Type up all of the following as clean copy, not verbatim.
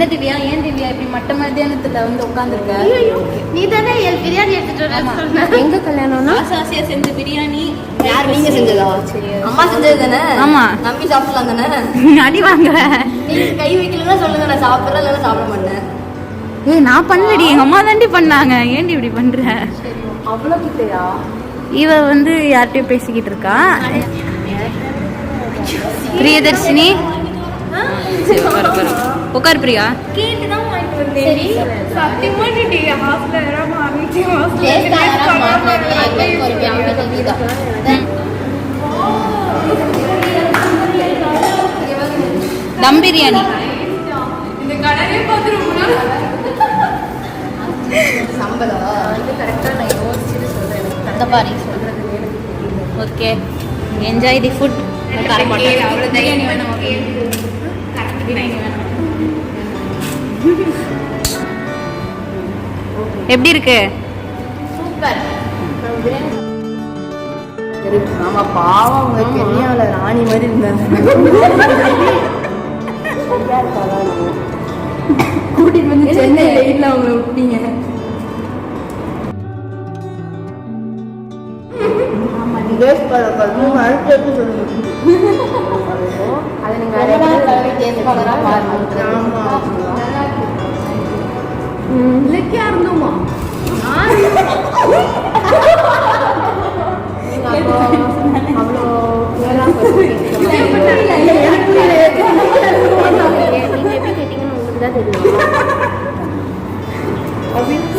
என்ன திவ்யா, ஏன் திவ்யா இப்படி மட்ட மத்தியானத்துல வந்து உட்காந்துருக்க? நீ தானே பிரியாணி எடுத்துட்டு வர. எங்க கல்யாணம்னா ஆசையா செஞ்ச பிரியாணி. யார் நீங்க செஞ்சதா? அம்மா செஞ்சது தானே? ஆமா. நம்பி சாப்பிடலாம் தானே? அடி வாங்குற. நீங்க கை வைக்கலன்னா சொல்லுங்க, நான் சாப்பிட்றேன் இல்லைன்னா சாப்பிட மாட்டேன். ஏய் நான் பண்ணலடி, எங்க அம்மா தாண்டி பண்ணாங்க. ஏன்டி இப்படி பண்ற? அவ்வளோ கிட்டையா? இவ வந்து யார்கிட்டயும் பேசிக்கிட்டு இருக்கா. பிரியதர்ஷினி உட்கார் பிரியா. கேட்டுதான் வாங்கிட்டு வந்தேன். சத்தியமா நீ ஹாஸ்டல்ல ஏறாம ஆரம்பிச்சு ஹாஸ்டல்ல தம் பிரியாணி. இந்த கடையே பார்த்து ரொம்ப நாள் சம்பளம் வந்து கரெக்டாக நான் யோசிச்சுட்டு சொல்கிறேன். அந்த பாரி சொல்றது ஓகே. Enjoy the food. அவ்வளோ தைரியம் வேணும். எப்படி இருக்கு? சூப்பர். ஆமா பாவம், அவங்க கென்யாவில் ராணி மாதிரி இருந்தாங்க. கூட்டிட்டு வந்து சென்னை வெயிட்ல அவங்க விட்டீங்க. அதை நீங்க இலக்கியா இருந்தோமா?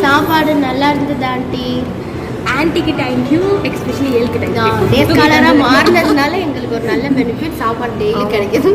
சாப்பாடு நல்லா இருந்தது ஆண்டி. ஆன்ட்டிக்கு தேங்க்யூ, எக்ஸ்பெஷலி ஏழுக்கு தேங்க்யூ. நேர்காலராக மாறினதுனால எங்களுக்கு ஒரு நல்ல பெனிஃபிட், சாப்பாடு டெய்லி கிடைக்குது.